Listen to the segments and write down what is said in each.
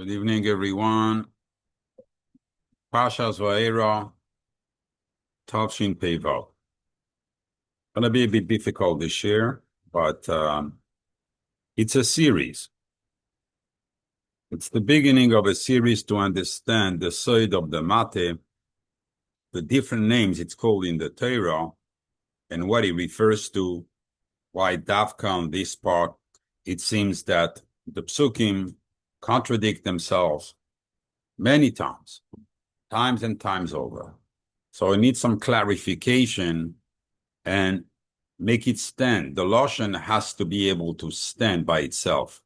Good evening, everyone. Pashas Vaera, Tavshin Peivav. Going to be a bit difficult this year, but it's a series. It's the beginning of a series to understand the side of the Mateh, the different names it's called in the Torah, and what it refers to, why Dafka on this part, it seems that the Psukim contradict themselves many times and times over. So I need some clarification and make it stand. The Lashon has to be able to stand by itself.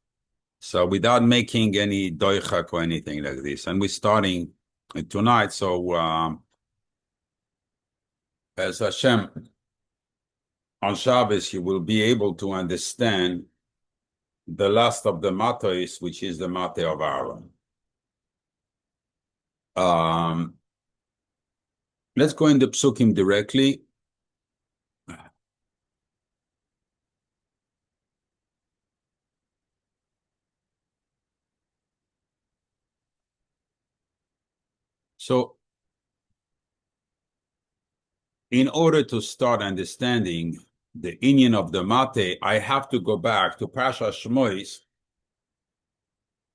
So without making any doichak or anything like this. And we're starting tonight. So as Hashem, on Shabbos, you will be able to understand the last of the Matehs, which is the Mateh of Aharon. Let's go into Psukim directly. So, in order to start understanding the inyan of the Mateh, I have to go back to Pashas Shmois,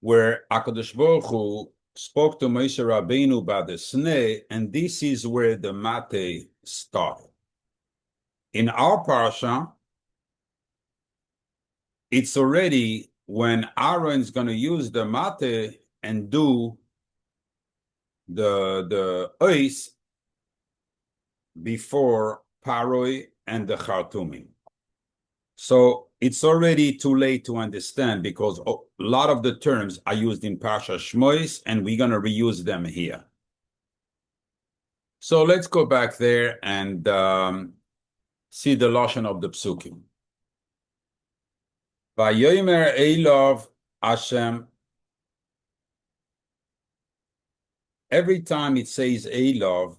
where HaKadosh Baruch Hu spoke to Moshe Rabbeinu about the Sneh, and this is where the Mateh started. In our Parsha, it's already when Aaron is going to use the Mateh and do the ois before Pharaoh and the Khartoumim. So it's already too late to understand because a lot of the terms are used in Parsha Shmois, and we're going to reuse them here. So let's go back there and see the Lashon of the Psukim. Vayomer Elov Hashem. Every time it says Elov,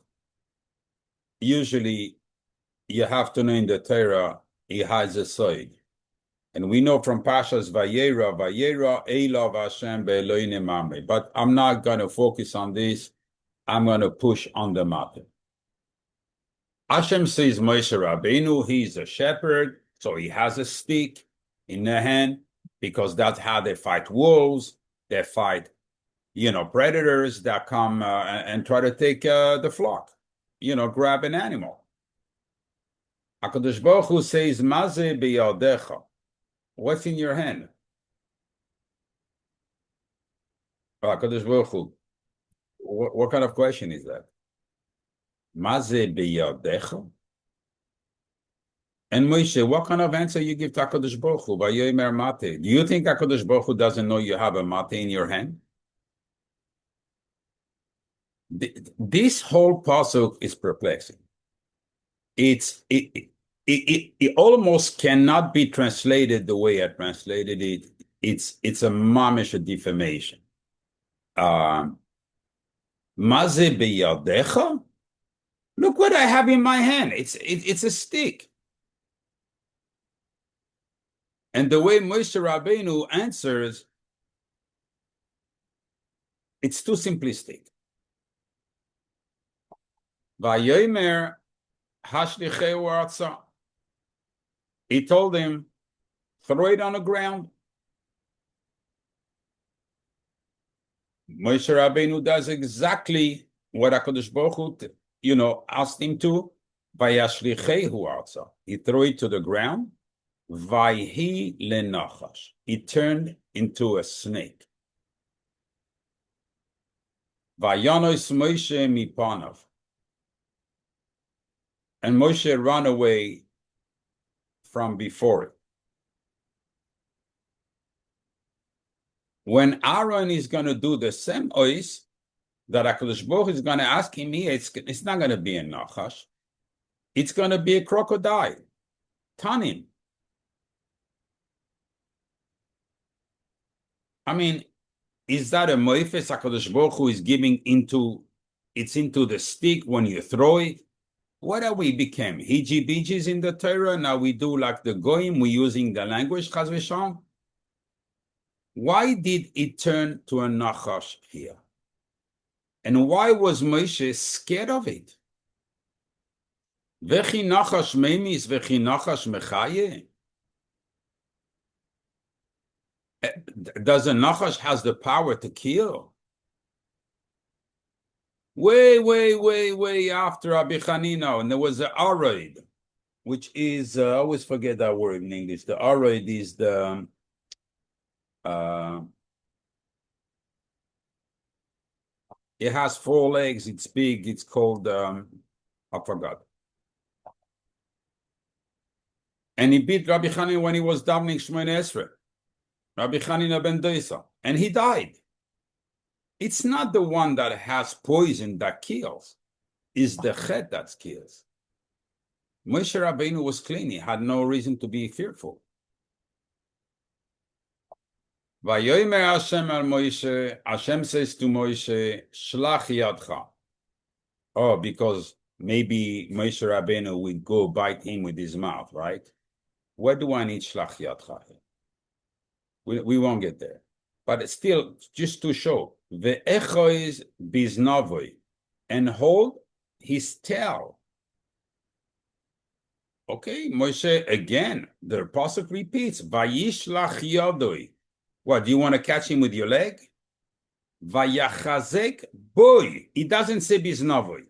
usually you have to know in the Torah, it has a side. And we know from Pashas Vayera, Elov Hashem be'Elohim Mamre. But I'm not going to focus on this. I'm going to push on the matter. Hashem says Moshe Rabbeinu, he's a shepherd, so he has a stick in the hand, because that's how they fight wolves. They fight, predators that come and try to take the flock, grab an animal. HaKadosh Baruch Hu says, Mateh biyadecha. What's in your hand? HaKadosh Baruch Hu. What kind of question is that? Mateh biyadecha? And Moshe, what kind of answer you give to HaKadosh Baruch Hu? Vayomer Mateh. Do you think HaKadosh Baruch Hu doesn't know you have a Mateh in your hand? This whole pasuk is perplexing. It almost cannot be translated the way I translated it. It's a mamish defamation. Mateh biyadecha? Look what I have in my hand. It's a stick. And the way Moshe Rabbeinu answers, it's too simplistic. Vayomer hashlicheu arza. He told him, throw it on the ground. Moshe Rabbeinu does exactly what HaKadosh Baruch Hu, asked him to. Vayashlicheu arza. He threw it to the ground. Vayhi lenachash. He turned into a snake. Vayanos Moshe mipanav. And Moshe ran away from before it. When Aaron is going to do the same ois that HaKadosh Baruch Hu is going to ask him here, it's not going to be a nachash. It's going to be a crocodile. Tanim. I mean, is that a moifes HaKadosh Baruch Hu is giving into the stick when you throw it? What are we became? Hiji-bijis in the Torah? Now we do like the goyim, we're using the language, chas v'shalom. Why did it turn to a nachash here? And why was Moshe scared of it? Vechi nachash memis, vechi nachash mechaye. Does a nachash has the power to kill? Way after Rabbi Chanina, and there was the Aharon, which is I always forget that word in English. The Aharon is the it has 4 legs. It's big. It's called I forgot. And he beat Rabbi Chanina when he was davening Shmoneh Esrei. Rabbi Chanina ben Doisa, and he died. It's not the one that has poison that kills. It's the chet that kills. Moshe Rabbeinu was clean. He had no reason to be fearful. Vayomer Hashem al Moshe, Hashem says to Moshe, Shlach yadcha. Oh, because maybe Moshe Rabbeinu would go bite him with his mouth, right? Where do I need Shlach yadcha? We won't get there. But it's still, just to show, ve'echois biznavoi, and hold his tail. Okay, Moshe, again, the pasuk repeats, vayishlach yadoi. What, do you want to catch him with your leg? Vayachazek boy. He doesn't say biznavoi.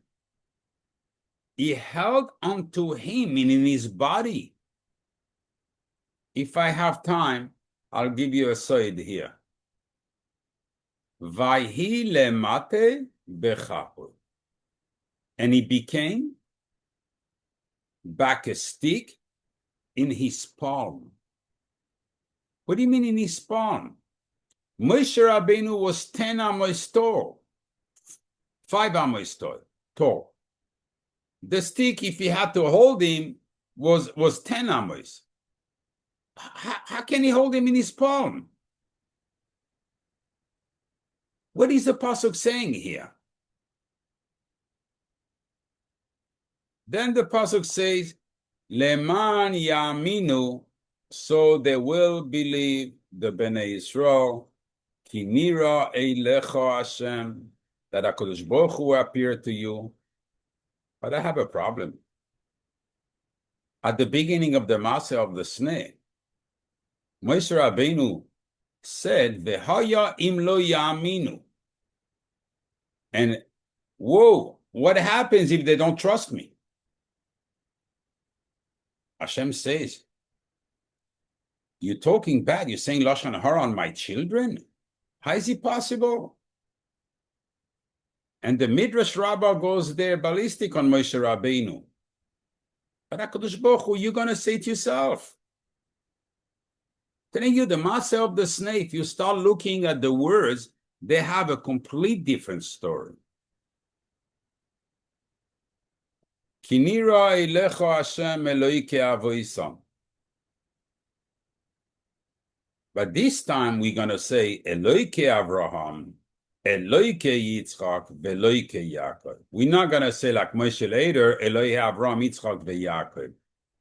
He held onto him, meaning his body. If I have time, I'll give you a side here. Vayhi lemate bechapu. And he became back a stick in his palm. What do you mean in his palm? Moshe Rabbeinu was 10 amos tall, 5 amos tall. The stick, if he had to hold him, was 10 amos. How can he hold him in his palm? What is the pasuk saying here? Then the pasuk says, Leman yaminu, so they will believe the Bnei Yisrael, ki nira eilecha Hashem, that HaKodesh Baruch Hu appeared to you. But I have a problem. At the beginning of the Mateh of the Sneh, Moshe Rabbeinu said, V'haya im lo ya'aminu. And, whoa, what happens if they don't trust me? Hashem says, you're talking bad. You're saying Lashon Hara on my children? How is it possible? And the Midrash Rabbah goes there ballistic on Moshe Rabbeinu. But HaKadosh Baruch Hu, you're going to say it yourself. Telling you the Mateh of the Sneh, if you start looking at the words, they have a complete different story. Kinira elecha Hashem Eloike avoisam. But this time we're going to say Eloike Avraham, Eloike Yitzchak, Veloike Yaakov. We're not going to say like Moshe later, Eloike Avraham, Yitzchak, Veyaakov.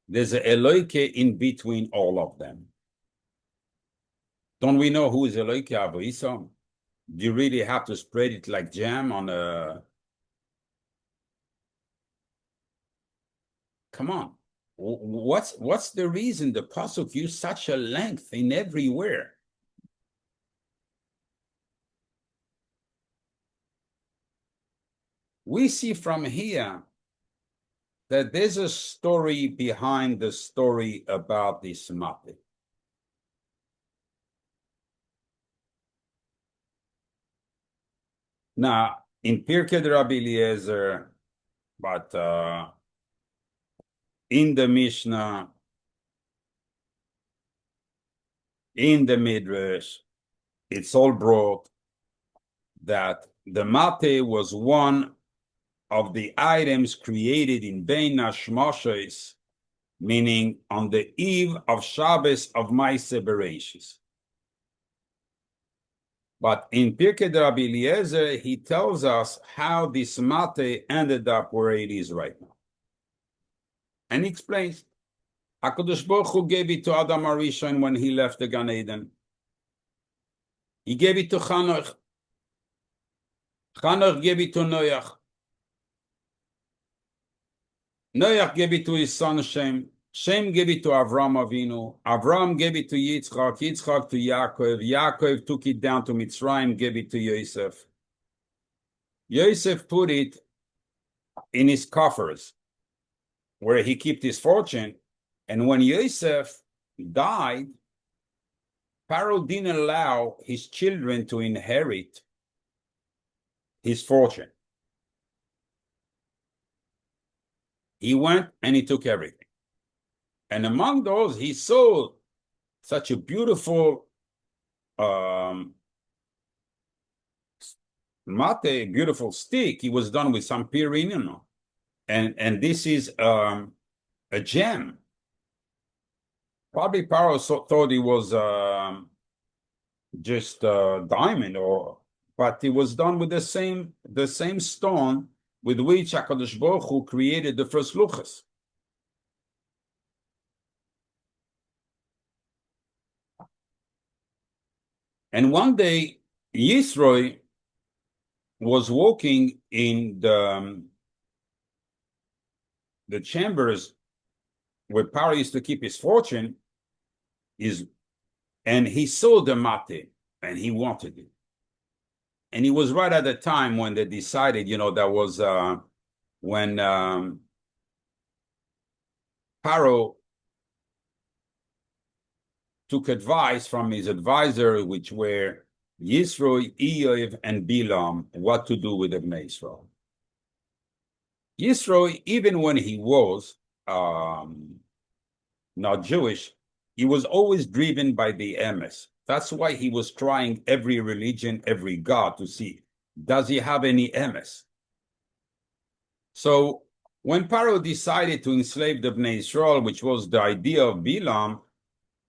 There's an Eloike in between all of them. Don't we know who is Eloike Avoisam? Do you really have to spread it like jam on a... Come on. What's the reason the pasuk used such a length in everywhere? We see from here that there's a story behind the story about this Mateh. Now, in Pirkei Rabbi Eliezer, but in the Mishnah, in the Midrash, it's all brought that the Mateh was one of the items created in Bein Hashmoshes, meaning on the eve of Shabbos of Maaseh Bereshis. But in Pirkei Rabbi Eliezer, he tells us how this Mateh ended up where it is right now. And he explains, HaKadosh Baruch Hu gave it to Adam HaRishon when he left the Gan Eden. He gave it to Chanoch. Chanoch gave it to Noach. Noach gave it to his son Shem. Shem gave it to Avram Avinu. Avram gave it to Yitzchak. Yitzchak to Yaakov. Yaakov took it down to Mitzrayim, gave it to Yosef. Yosef put it in his coffers, where he kept his fortune. And when Yosef died, Pharaoh didn't allow his children to inherit his fortune. He went and he took everything. And among those, he saw such a beautiful Mateh, beautiful stick. It was done with some pirino. And this is a gem. Probably Pharaoh thought it was just a diamond, but it was done with the same stone with which HaKadosh Baruch Hu created the first luchas. And one day, Yisro was walking in the chambers where Pharaoh used to keep his fortune, and he saw the Mateh, and he wanted it. And it was right at the time when they decided, that was when Pharaoh took advice from his advisor, which were Yisro, Eov, and Bilam, what to do with Ibn Israel. Yisro, even when he was not Jewish, he was always driven by the emes. That's why he was trying every religion, every god to see, does he have any emes? So when Pharaoh decided to enslave the Bnei Israel, which was the idea of Bilam,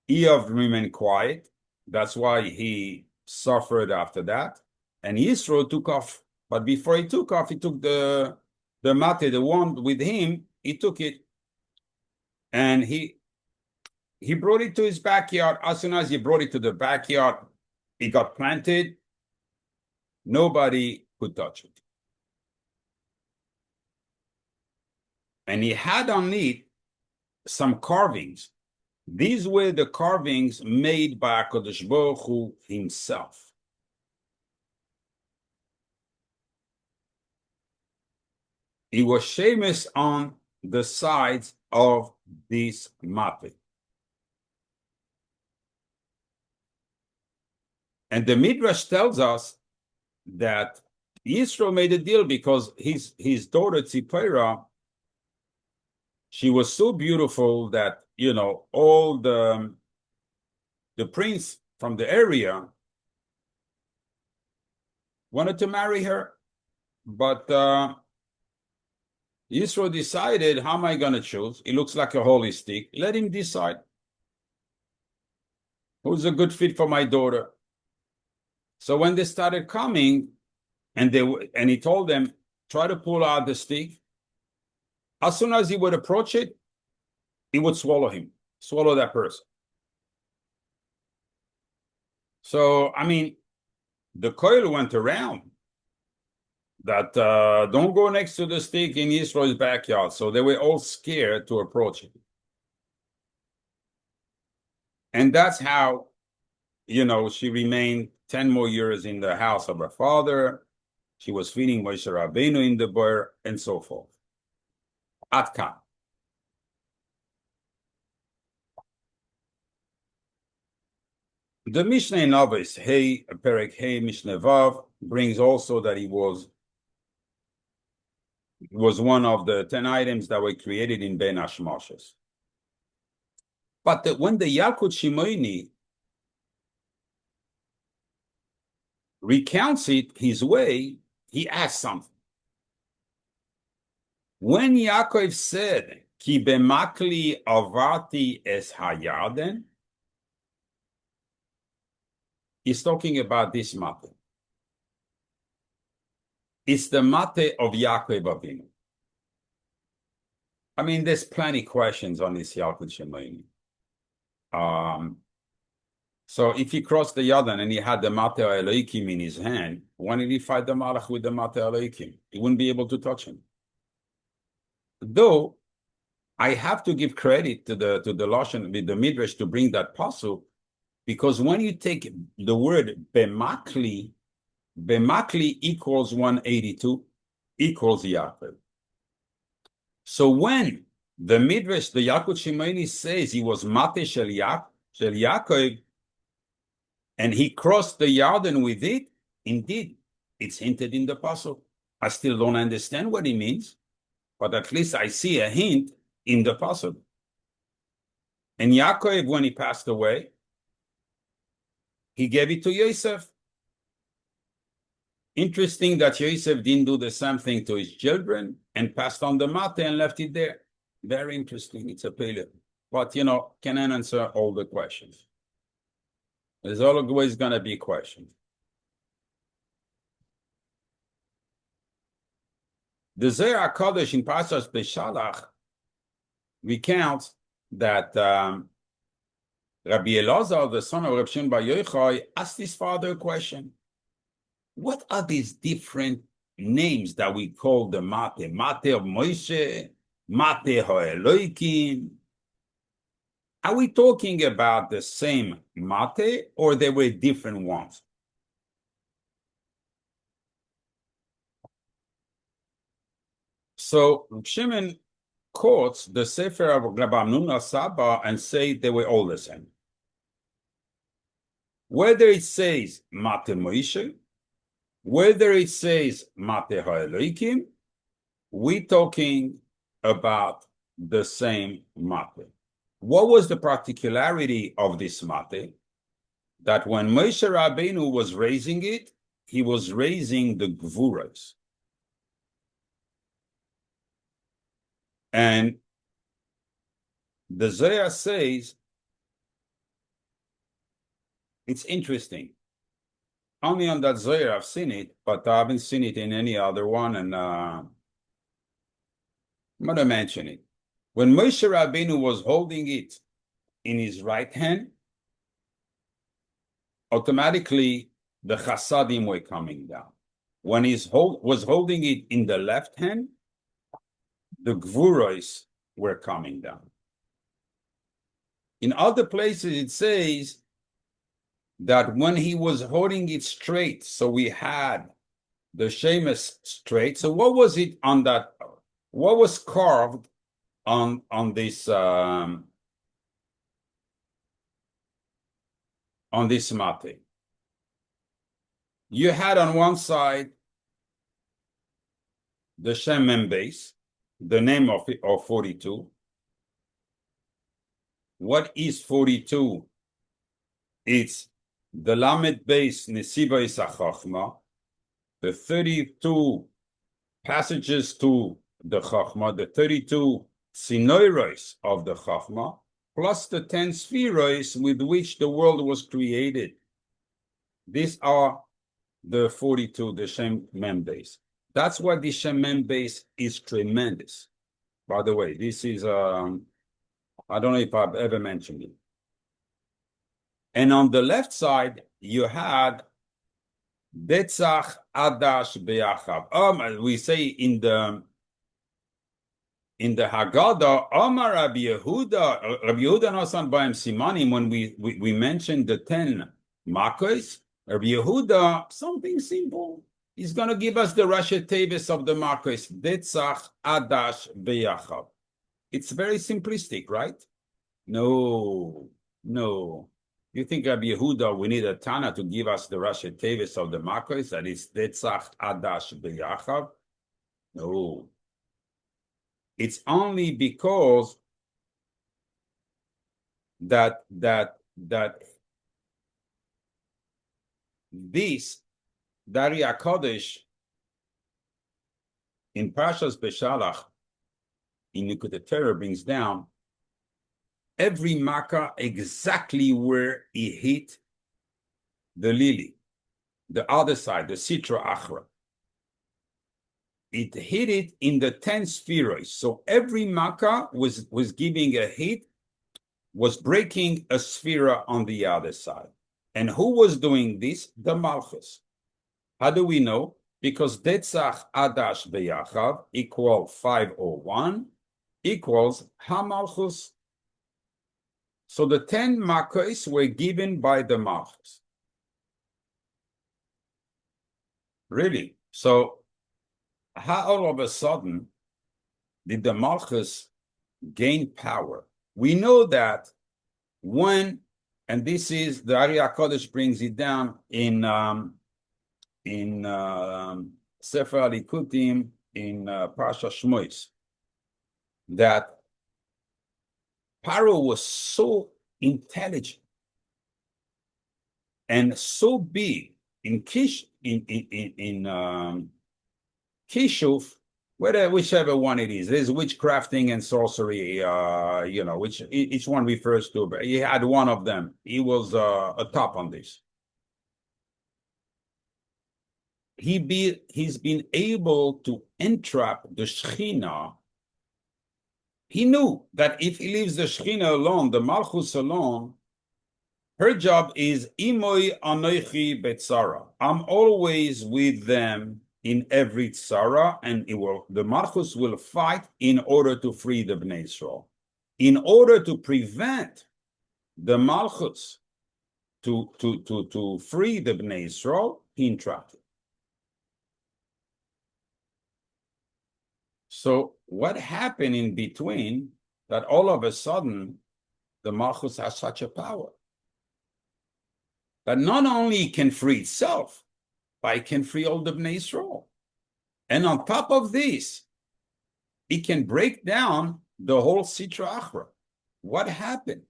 Eov remained quiet. That's why he suffered after that. And Yisro took off. But before he took off, he took the Mateh, the wand with him, he took it. And he brought it to his backyard. As soon as he brought it to the backyard, it got planted. Nobody could touch it. And he had on it some carvings. These were the carvings made by HaKadosh Baruch Hu himself. It was Sheimos on the sides of this Mateh. And the Midrash tells us that Yisro made a deal because his daughter Tzipora, she was so beautiful that, all the prince from the area wanted to marry her. But Yisro decided, how am I going to choose? It looks like a holy stick. Let him decide. Who's a good fit for my daughter? So when they started coming, and he told them, try to pull out the stick. As soon as he would approach it, he would swallow that person. So, the coil went around that don't go next to the stick in Israel's backyard. So they were all scared to approach it. And that's how, she remained 10 more years in the house of her father. She was feeding Moshe Rabbeinu in the bar, and so forth. Atkan. The Mishnah in Avos, Perek Hey Mishnah Vav, brings also that he was one of the 10 items that were created in Ben Hashmoshes. But when the Yalkut Shimoni recounts it his way, he asks something. When Yaakov said, Ki bemakli avarti es hayarden, he's talking about this Mateh. It's the Mateh of Yaakov Avinu. There's plenty questions on this Yalkut Shimoni. So if he crossed the Yarden and he had the Mateh HaElokim in his hand, when did he fight the Malach with the Mateh HaElokim? He wouldn't be able to touch him. Though I have to give credit to the Lashon with the Midrash to bring that pasuk, because when you take the word bemakli equals 182, equals Yaakov. So when the Midrash, the Yalkut Shimoni says he was Mateh shel Yaakov, and he crossed the Yarden with it, indeed, it's hinted in the pasuk. I still don't understand what it means, but at least I see a hint in the pasuk. And Yaakov, when he passed away, he gave it to Yosef. Interesting that Yosef didn't do the same thing to his children and passed on the Mateh and left it there. Very interesting. It's a pele. But, can I answer all the questions? There's always going to be questions. The Zohar HaKodesh in Pashas Beshalach recounts that Rabbi Elazar, the son of Reb Shimon Bar Yochai, asked his father a question. What are these different names that we call the Mateh? Mateh of Moshe, Mateh HaElokim. Are we talking about the same Mateh, or they were different ones? So Shimon quotes the Sefer of Rabbi Amnun Saba and say they were all the same. Whether it says Mateh Moshe, whether it says Mateh HaElokim, we're talking about the same Mateh. What was the particularity of this Mateh? That when Moshe Rabbeinu was raising it, he was raising the Gvuras. And the Zohar says, it's interesting. Only on that Zohar I've seen it, but I haven't seen it in any other one, and I'm going to mention it. When Moshe Rabbeinu was holding it in his right hand, automatically the Chasadim were coming down. When he was holding it in the left hand, the Gvuros were coming down. In other places it says that when he was holding it straight, so we had the Sheimos straight. So what was it on that? What was carved on this Mateh? You had on one side the Shem Mem base, the name of 42. What is 42? It's the Lamed base Nesiba is HaChochma, the 32 passages to the Chochma, the 32 Sinoiros of the Chochma, plus the 10 Spheros with which the world was created. These are the 42, the Shem Mem base. That's why the Shem Mem base is tremendous. By the way, this is, I don't know if I've ever mentioned it. And on the left side, you had Detzach Adash Be'achav. We say in the Haggadah, Omar Rabbi Yehuda Nosan Ba'em Simanim, when we mentioned the 10 Makos, Rabbi Yehuda, something simple. He's going to give us the Rashi Tevis of the Makos, Detzach Adash Be'achav. It's very simplistic, right? No. You think Rabbi Yehuda, we need a Tana to give us the Rashi Tevis of the Makos, that is Detzach Adash Be'achav? No. It's only because that this Dari HaKodesh in Parshas Beshalach in Likutei Torah brings down every makkah exactly where he hit the lily, the other side, the Sitra Achra. It hit it in the 10 spheroids. So every makkah was giving a hit, was breaking a sphere on the other side. And who was doing this? The Malchus. How do we know? Because Detzach Adash Beyachav equal 501 equals HaMalchus. So the 10 Makos were given by the Malchus. Really? So how all of a sudden did the Malchus gain power? We know that when, and this is, the Ari HaKodesh brings it down in Sefer Alikutim, in Parsha Shmois, that Pharaoh was so intelligent and so big in Kishuf, whichever one it is. There's witchcrafting and sorcery, which each one refers to, but he had one of them. He was a top on this. He's been able to entrap the Shekhinah. He knew that if he leaves the Shekhinah alone, the Malchus alone, her job is Imoi Anoichi Betzara. I'm always with them in every tzara, and the Malchus will fight in order to free the Bnei Israel. In order to prevent the Malchus to free the Bnei Israel, he entrapped it. So what happened in between that all of a sudden the Malchus has such a power that not only it can free itself, but it can free all the Bnei Israel. And on top of this, it can break down the whole Sitra Achra. What happened?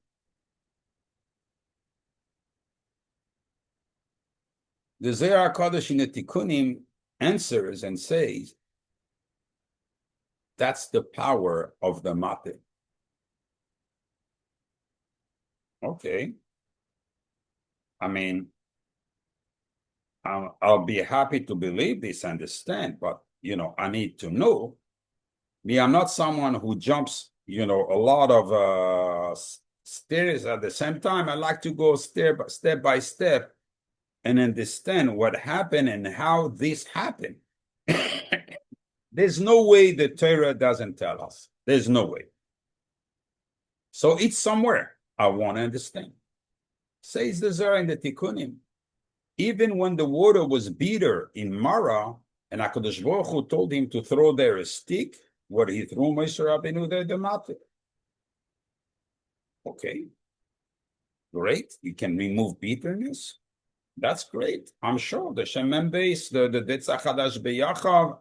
The Zohar HaKodesh in the Tikkunim answers and says, that's the power of the Mateh. Okay. I mean, I'll be happy to believe this, understand, but, I need to know. Me, I'm not someone who jumps, a lot of stairs at the same time. I like to go step by step and understand what happened and how this happened. There's no way the Torah doesn't tell us. There's no way. So it's somewhere. I want to understand. Says the Zohar in the Tikkunim. Even when the water was bitter in Mara, and HaKadosh Baruch Hu told him to throw there a stick, where he threw Moshe Rabbeinu there the Mateh. Okay. Great. You can remove bitterness. That's great. I'm sure the Shemem base, the Detzach Adash Beyachav,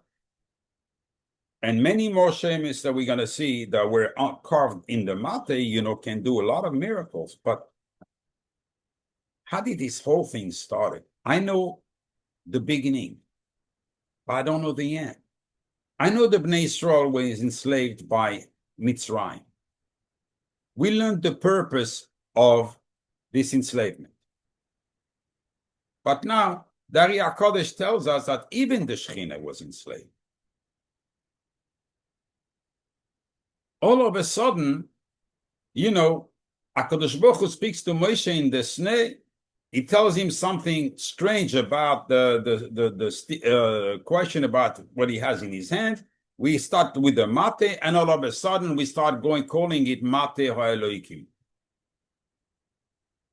and many more Shemis that we're going to see that were carved in the Mateh, can do a lot of miracles. But how did this whole thing start? I know the beginning, but I don't know the end. I know the Bnei Israel was enslaved by Mitzrayim. We learned the purpose of this enslavement. But now, the Ari HaKodesh tells us that even the Shekhinah was enslaved. All of a sudden, HaKadosh Baruch Hu speaks to Moshe in the Sneh. He tells him something strange about the question about what he has in his hand. We start with the Mateh, and all of a sudden we start calling it Mateh HaElokim.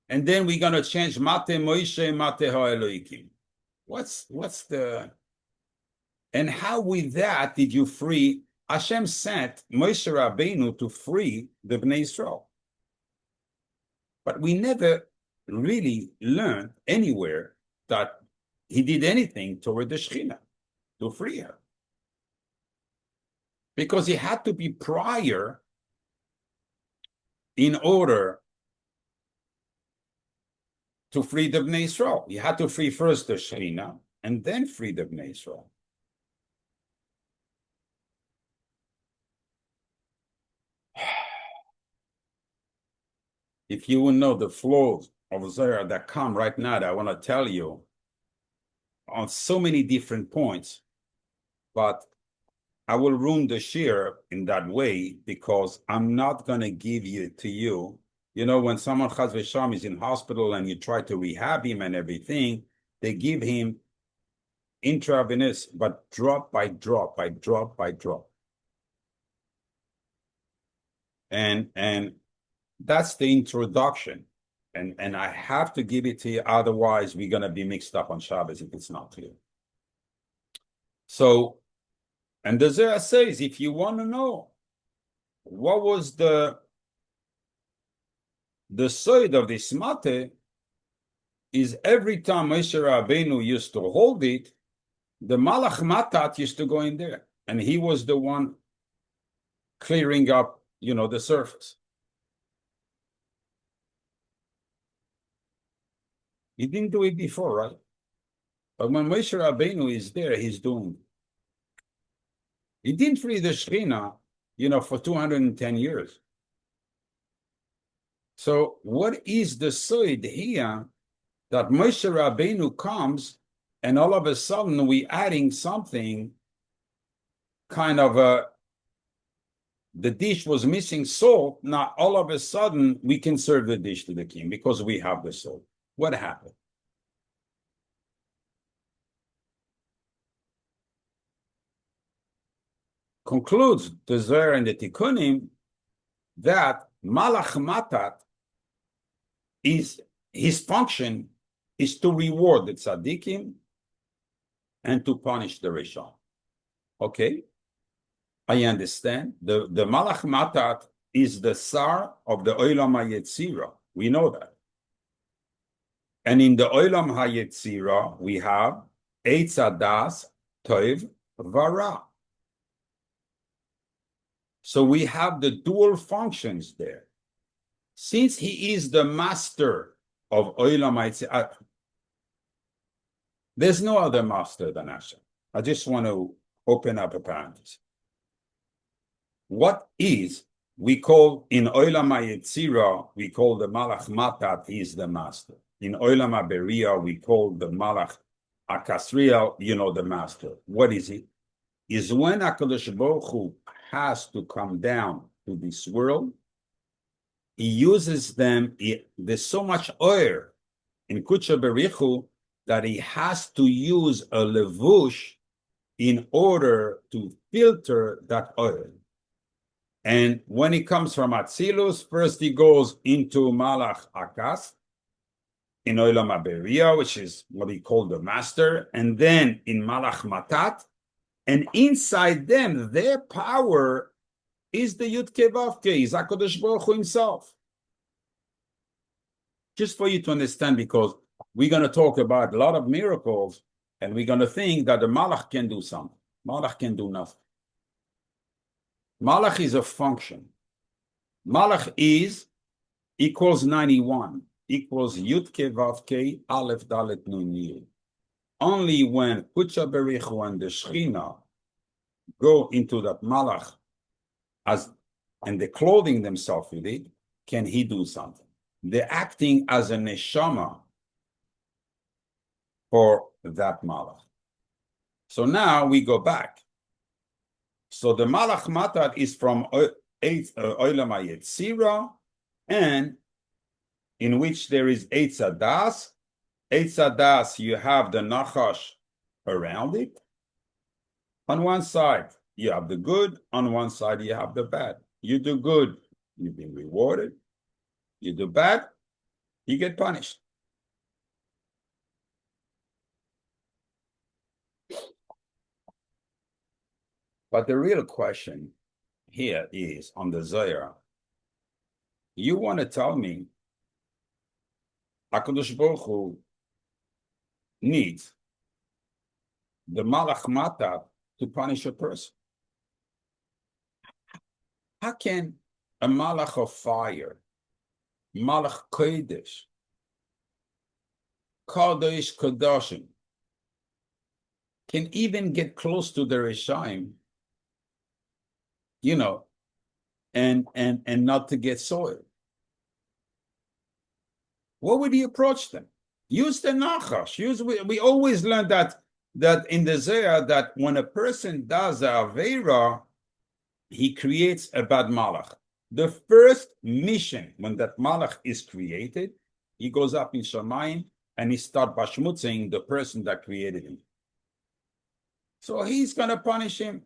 And then we're going to change Mateh Moshe, Mateh HaElokim. What's the... And how with that did you free... Hashem sent Moshe Rabbeinu to free the Bnei Israel. But we never really learned anywhere that he did anything toward the Shekhinah to free her. Because he had to be prior in order to free the Bnei Israel. He had to free first the Shekhinah and then free the Bnei Israel. If you would know the flows of Zohar that come right now, that I want to tell you on so many different points, but I will ruin the shir in that way because I'm not going to give it to you You know, when someone Chaz v'Sham is in hospital and you try to rehab him and everything, they give him intravenous, but drop by drop by drop by drop. And that's the introduction. And I have to give it to you, otherwise we're going to be mixed up on Shabbos if it's not clear. So, and the Zohar says, if you want to know what was the side of this Mateh, is every time Moshe Rabbeinu used to hold it, the Malach Matat used to go in there, and he was the one clearing up, you know, the surface. He didn't do it before, right? But when Moshe Rabbeinu is there, he's doing it. He didn't free the Shekhinah, you know, for 210 years. So what is the side here that Moshe Rabbeinu comes and all of a sudden we adding something kind of the dish was missing salt. Now all of a sudden we can serve the dish to the king because we have the salt. What happened? Concludes the Zohar and the Tikkunim that Malach Matat is his function is to reward the tzaddikim and to punish the Rishon. Okay, I understand. The Malach Matat is the Sar of the Olam HaYetzirah. We know that. And in the Olam HaYetzirah, we have Eitz Hadas, Tov, Vara. So we have the dual functions there. Since he is the master of Olam HaYetzirah, there's no other master than Hashem. I just want to open up a parenthesis. What is, we call, in Olam HaYetzirah, we call the Malach Matat, he is the master. In Olam HaBeriyah, we call the Malach Akasriel, you know, the master. What is it? Is when HaKadosh Baruch Hu has to come down to this world, he uses them, there's so much oil in Kudsha Berichu that he has to use a levush in order to filter that oil. And when he comes from Atzilus, first he goes into Malach Akas, in Olam HaBeriyah, which is what he called the master, and then in Malach Matat, and inside them, their power is the Yud Kei Vav Kei, is HaKadosh Baruch Hu himself. Just for you to understand, because we're going to talk about a lot of miracles, and we're going to think that the Malach can do something. Malach can do nothing. Malach is a function. Malach is equals 91, equals Yud Kei Vav Kei, Aleph Dalet Nun Yud. Only when Kudsha Berichu and the Shekhinah go into that Malach and they're clothing themselves with it, can he do something. They're acting as a neshama for that Malach. So now we go back. So the Malach Matat is from Olam HaYetzirah, and in which there is Eitz Hadas. Eitz Hadas, you have the Nachash around it. On one side, you have the good. On one side, you have the bad. You do good, you've been rewarded. You do bad, you get punished. But the real question here is on the Zohar. You want to tell me HaKadosh Baruch Hu needs the Malach Matat to punish a person? How can a Malach of fire, Malach Kodesh, Kodesh Kodashim, can even get close to the Rishaim, you know, and not to get soiled? What would he approach them? Use the Nachash. We always learn that in the Zohar that when a person does a Aveira, he creates a bad malach. The first mission, when that malach is created, he goes up in Shamayim and he starts bashmutzing the person that created him. So he's going to punish him.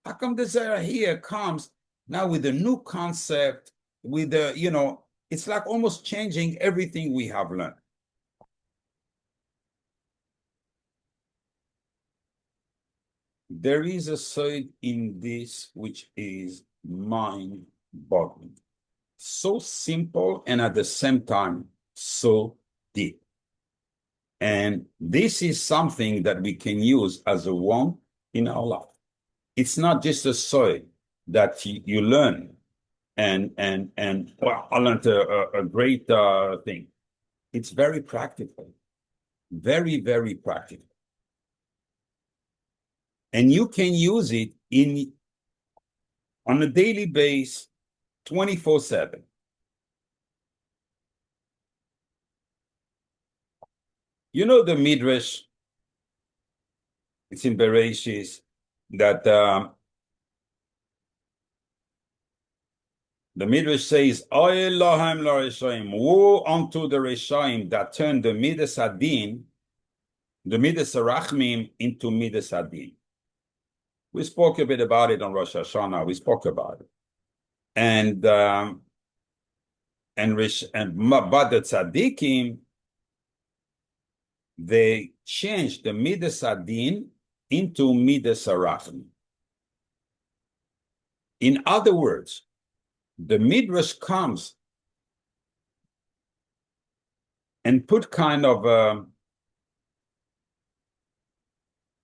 How come the Zera here comes now with a new concept, with a, it's like almost changing everything we have learned. There is a side in this which is mind-boggling. So simple and at the same time so deep. And this is something that we can use as a wand in our life. It's not just a side that you learn and well, I learned a great thing. It's very practical, very, very practical. And you can use it on a daily basis, 24/7. You know the Midrash, it's in Bereshis, that the Midrash says, Oy Elohim la Reshaim, woe unto the Reshaim that turned the Midas Adin, the Midas Arachmim into Midas Adin. We spoke a bit about it on Rosh Hashanah. We spoke about it. But the Tzaddikim, they changed the Midas Adin into Midas Arachmim. In other words, the Midrash comes and put kind of a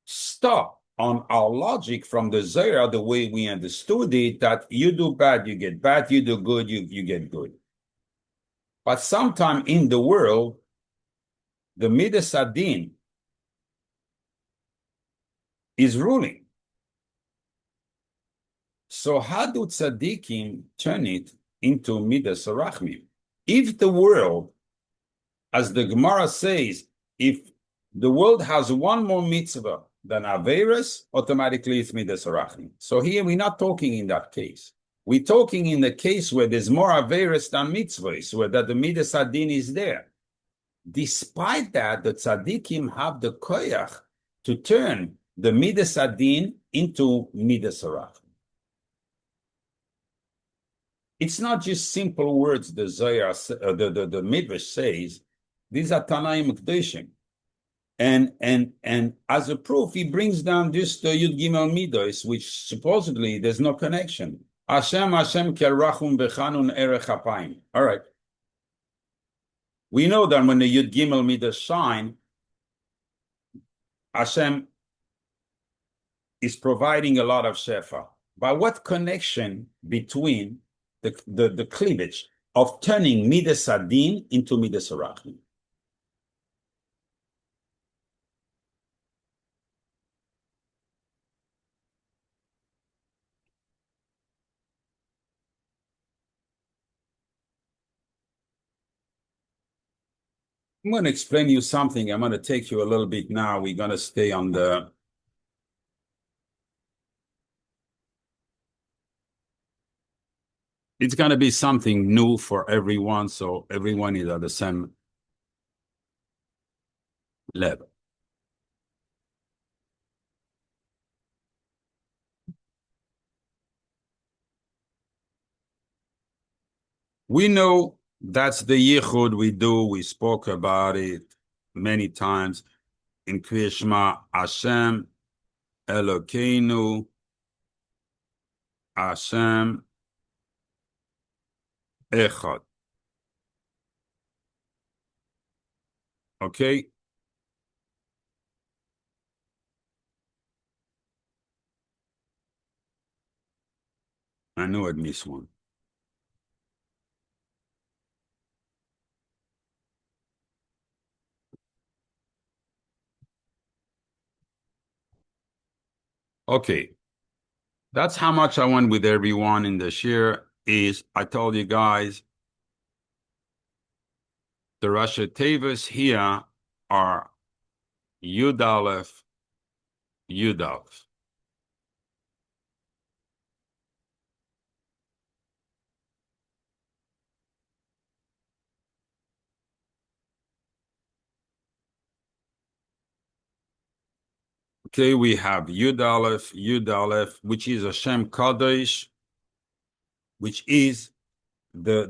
stop on our logic from the Zohar, the way we understood it, that you do bad, you get bad, you do good, you get good. But sometime in the world, the Midas Adin is ruling. So how do tzaddikim turn it into Midas Arachmim? If the world, as the Gemara says, if the world has one more mitzvah than Averis, automatically it's Midas Arachmim. So here we're not talking in that case. We're talking in the case where there's more Averis than mitzvahs, where that the Midas Adin is there. Despite that, the tzaddikim have the koyach to turn the Midas Adin into Midas Arachmim. It's not just simple words the Zohar, the Midrash says. These are Tanaim Kedeshim. And as a proof, he brings down this Yud Gimel Midos, which supposedly there's no connection. Hashem kerachum bechanun erech hapayim. All right. We know that when the Yud Gimel Midos shine, Hashem is providing a lot of shefa. But what connection between the cleavage of turning Midas Adin into Midas Arachmim? I'm going to explain you something. I'm going to take you a little bit now. We're going to stay on the... It's going to be something new for everyone, so everyone is at the same level. We know that's the yichud we do. We spoke about it many times in Krishma. Hashem Elokeinu, Hashem Echad. Okay? I knew I'd miss one. Okay. That's how much I went with everyone in the share. Is I told you guys the Rashi Tevas here are Yud Aleph, Yud Aleph. Okay, we have Yud Aleph, which is Hashem Kodesh, which is the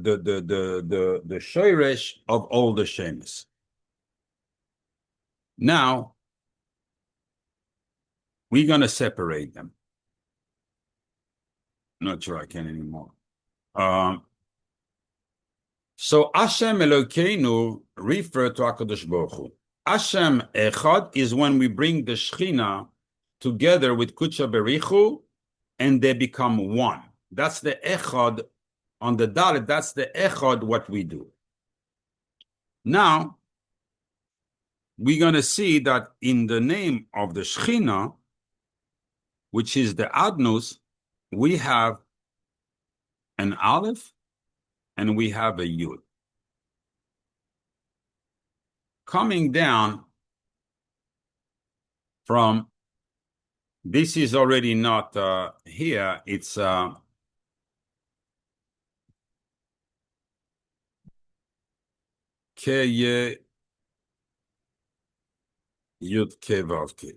shoresh of all the Sheimos. Now, we're going to separate them. Not sure I can anymore. So Hashem Elokeinu refer to HaKadosh Baruch Hu. Hashem Echad is when we bring the Shechina together with Kudsha Berichu and they become one. That's the Echad on the Dalet. That's the Echad what we do. Now, we're going to see that in the name of the Shechina, which is the Adnus, we have an Aleph and we have a Yud. Coming down from, this is already not here, it's K Yud Ke Vav Ke.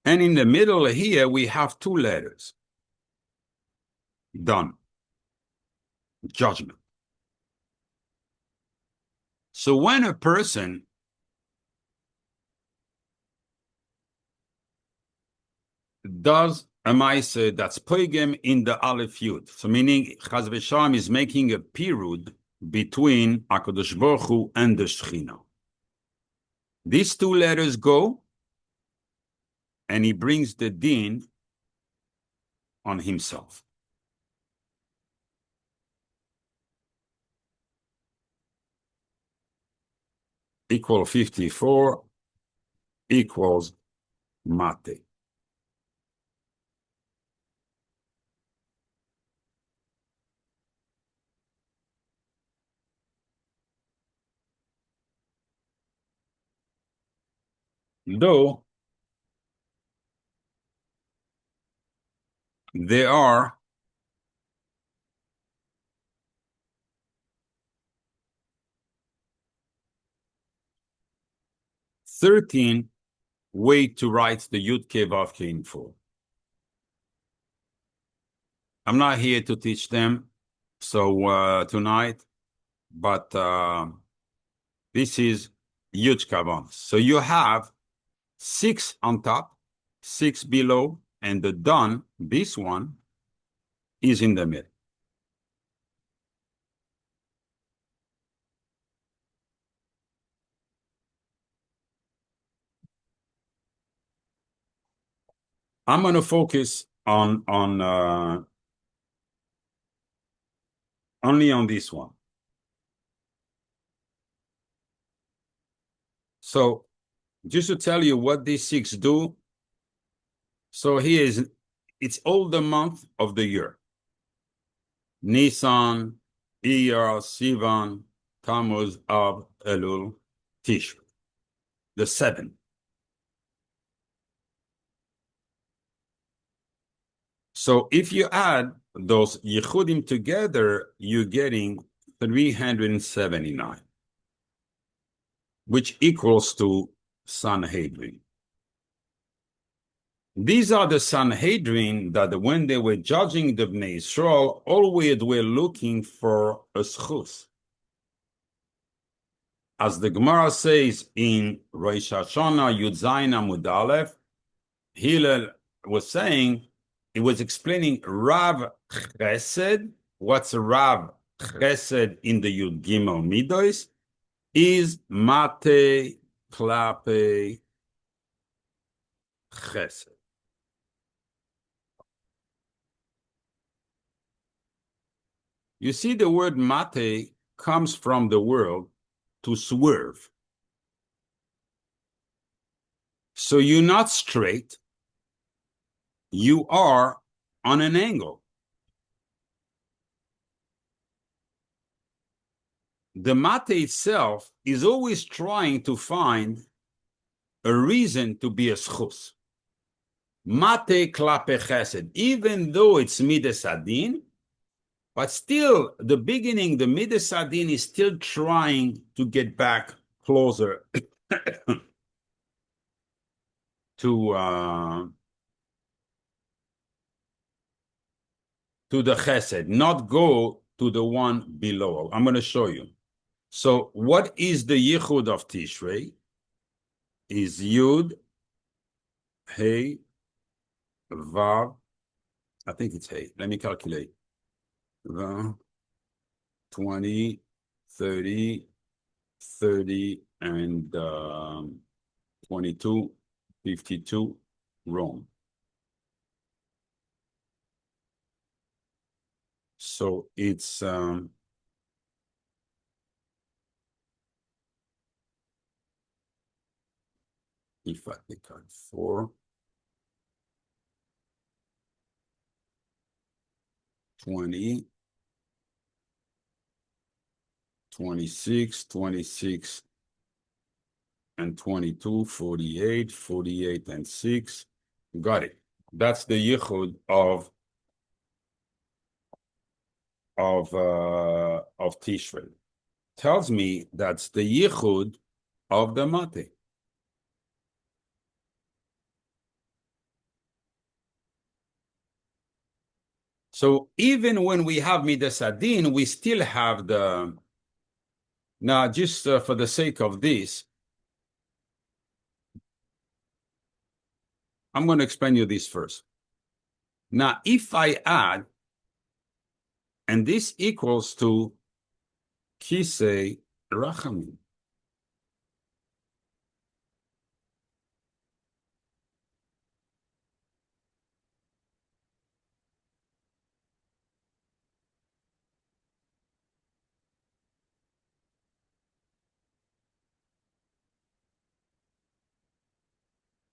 And in the middle here, we have two letters. Done. Judgment. So when a person does a ma'aseh that's poigem in the Aleph Yud, so meaning Chaz v'Shalom is making a pirud between HaKadosh Baruch Hu and the Shechina. These two letters go, and he brings the din on himself. Equal 54 equals Mateh. Though there are $13 ways to write the Yud Ke Vav Ke in full. I'm not here to teach them tonight, but this is Yud Kavan. So you have 6 on top, 6 below, and the done, this one, is in the middle. I'm going to focus on only on this one. So just to tell you what these 6 do, so here is, it's all the month of the year. Nisan, Iyar, Sivan, Tammuz, Av, Elul, Tishrei. The 7. So if you add those Yechudim together, you're getting 379, which equals to Sanhedrin. These are the Sanhedrin that when they were judging the Bnei Yisrael, always were looking for a schus. As the Gemara says in Rosh Hashanah, Yud Zayin Amud Aleph, Hillel was saying, it was explaining Rav Chesed. What's Rav Chesed in the Yud Gimel Midos? Is Mateh Klape Chesed. You see, the word Mateh comes from the word to swerve. So you're not straight, you are on an angle. The Mateh itself is always trying to find a reason to be a schus. Mateh klape chesed, even though it's midas adin, but still the beginning, the midas adin is still trying to get back closer to the chesed, not go to the one below. I'm going to show you. So what is the yichud of Tishrei? Is Yud, Hey, Vav, I think it's Hey. Let me calculate. 20, 30, 30, and 22, 52, Rome. So it's if I take out 4, 20, 26, 26, and 22, 48, 48, and 6. Got it. That's the yichud of Tishrei. Tells me that's the yichud of the Mateh. So even when we have midas adin, we still have the. Now, just for the sake of this, I'm going to explain you this first. Now, if I add, and this equals to kisei rachamim.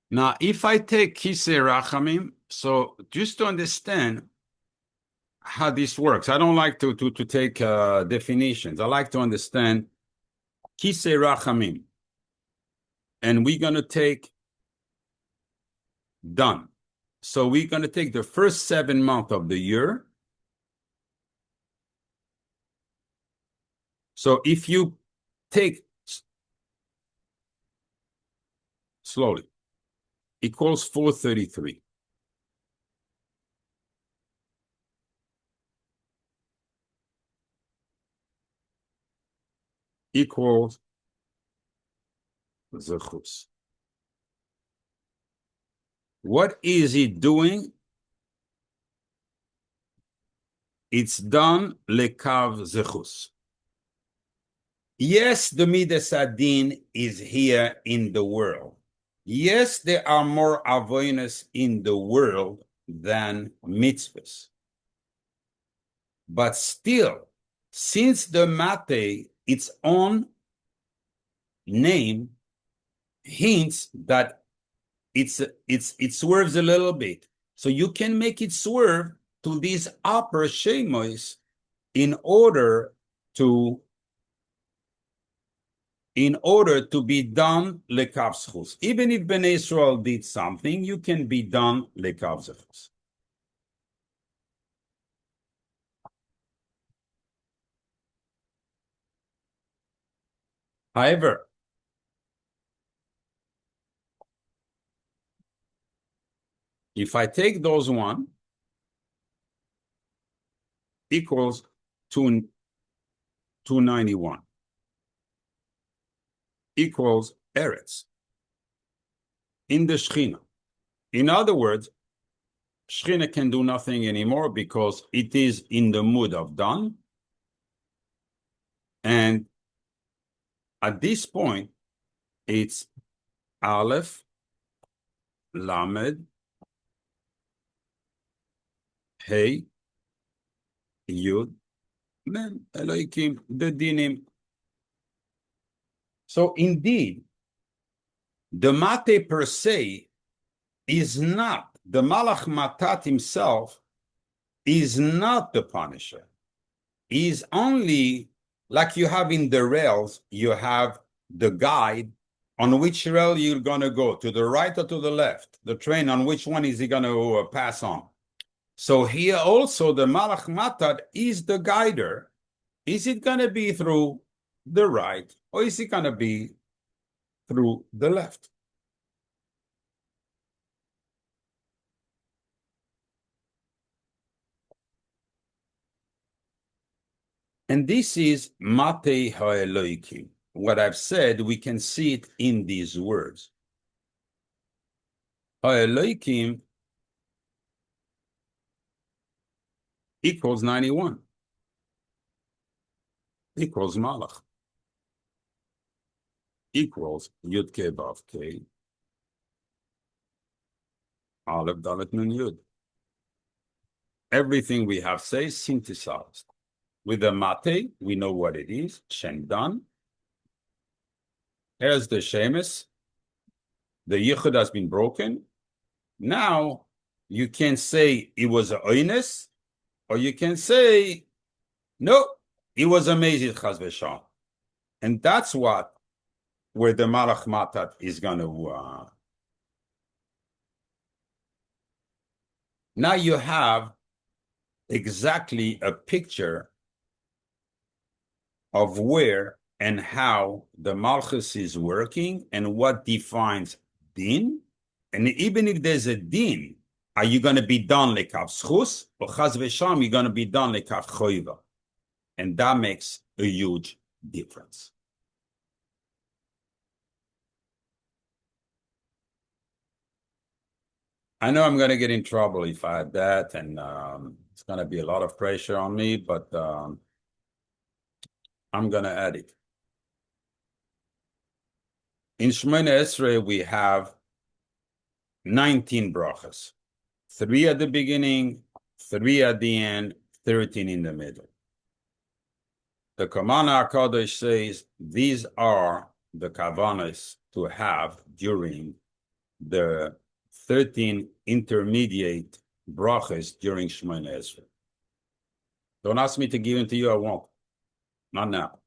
Now, if I take kisei rachamim, so just to understand how this works, I don't like to take definitions. I like to understand kisei rachamim. And we're going to take done. So we're going to take the first 7 months of the year. So if you take slowly, equals 433. Equals zechus. What is it doing? It's done lekav zechus. Yes, the midas adin is here in the world. Yes, there are more avonos in the world than mitzvahs. But still, since the Mateh, its own name hints that it swerves a little bit. So you can make it swerve to these upper Sheimos in order to be done lekav zechus. Even if Bnei Israel did something, you can be done lekav zechus. However, if I take those one, equals 291, equals Eretz in the Shechina. In other words, Shechina can do nothing anymore because it is in the mood of done. And at this point, it's Aleph, Lamed, Hey, Yud, Mem, Elokim, the Dinim. So indeed, the Mateh per se is not, the Malach Matat himself is not the punisher. He's only, like you have in the rails, you have the guide on which rail you're going to go, to the right or to the left? The train, on which one is he going to pass on? So here also the Malach Matad is the guider. Is it going to be through the right or is it going to be through the left? And this is Mateh HaElokim. What I've said, we can see it in these words. HaElokim equals 91. Equals Malach. Equals Yud Ke Vav Ke. Aleph Dalet Nun Yud. Everything we have said synthesized. With the Mateh, we know what it is. Shem Dan. Here's the Sheimos. The Yichud has been broken. Now, you can say it was a oines, or you can say, no, it was a mezid chas v'sham. And that's where the Malach Matat is going to... Now you have exactly a picture of where and how the Malchus is working and what defines din. And even if there's a din, are you going to be done lekav schus or chas v'sham, you're going to be done lekav choiva? And that makes a huge difference. I know I'm going to get in trouble if I add that, and it's going to be a lot of pressure on me, but I'm going to add it. In Shemoneh Esrei, we have 19 brachas. 3 at the beginning, 3 at the end, 13 in the middle. The Sheimos HaKodesh says these are the kavanas to have during the 13 intermediate brachas during Shemoneh Esrei. Don't ask me to give them to you, I won't. Not now.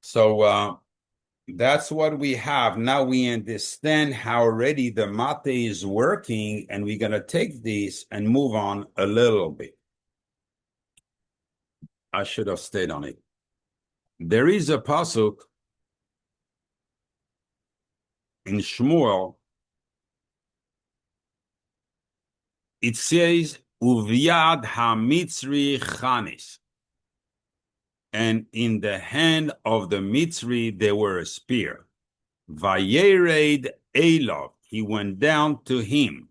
So that's what we have. Now we understand how already the Mateh is working, and we're going to take this and move on a little bit. I should have stayed on it. There is a pasuk in Shmuel. It says, Uvyad ha-Mitzri chanis. And in the hand of the Mitzri there were a spear. Vayered Elov, he went down to him.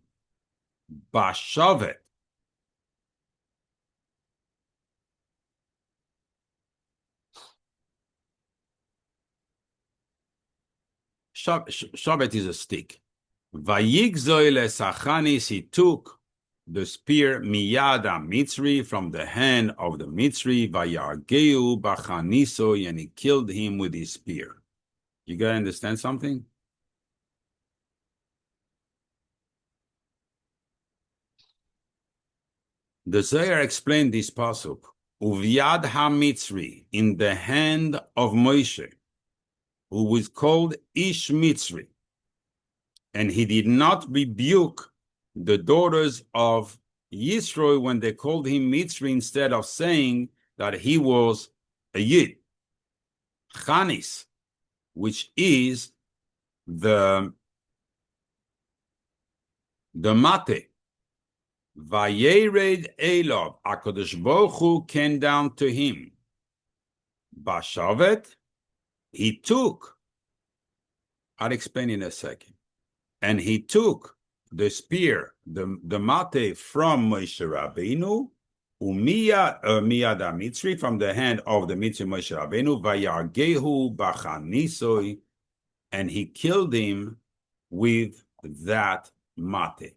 Bashavet. Shavet is a stick. Vayigzoi lesachanis, he took the spear miyada Mitzri, from the hand of the Mitzri, vayargeu bachaniso, and he killed him with his spear. You guys understand something? The Zohar explained this pasuk. Uvyad ha-Mitzri, in the hand of Moshe, who was called Ish Mitzri, and he did not rebuke the daughters of Yisro when they called him Mitzri, instead of saying that he was a Yid. Chanis, which is the Mateh. Vayered Elov, HaKadosh Baruch Hu came down to him. Bashavet, he took, I'll explain in a second, and he took the spear, the Mateh from Moshe Rabbeinu, Miyad Mitzri, from the hand of the Mitzri Moshe Rabbeinu, Vayargehu Bachanisoi, and he killed him with that Mateh.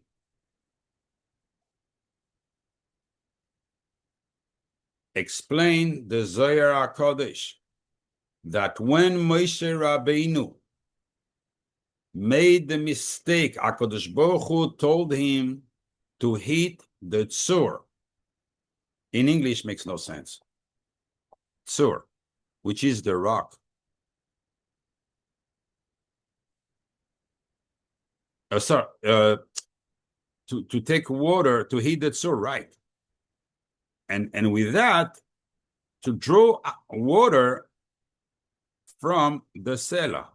Explain the Zohar HaKodesh that when Moshe Rabbeinu made the mistake, HaKadosh Baruch Hu told him to hit the tzur. In English makes no sense. Tzur, which is the rock. to take water to heat the tzur, right? And with that, to draw water from the sela.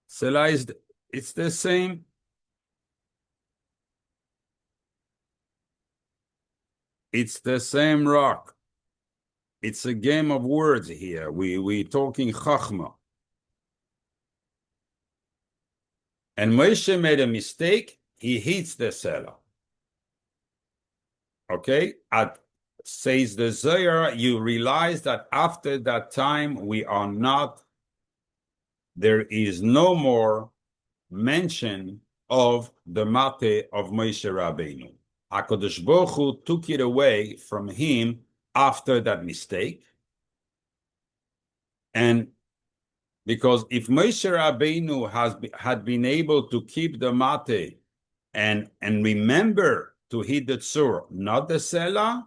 Sela it's the same. It's the same rock. It's a game of words here. We talking chachma. And Moshe made a mistake. He hits the sela. Okay? Says the Zohar, you realize that after that time, there is no more mention of the Mateh of Moshe Rabbeinu. HaKodesh Baruch Hu took it away from him after that mistake. And because if Moshe Rabbeinu had been able to keep the Mateh and remember to hit the tzur, not the sela,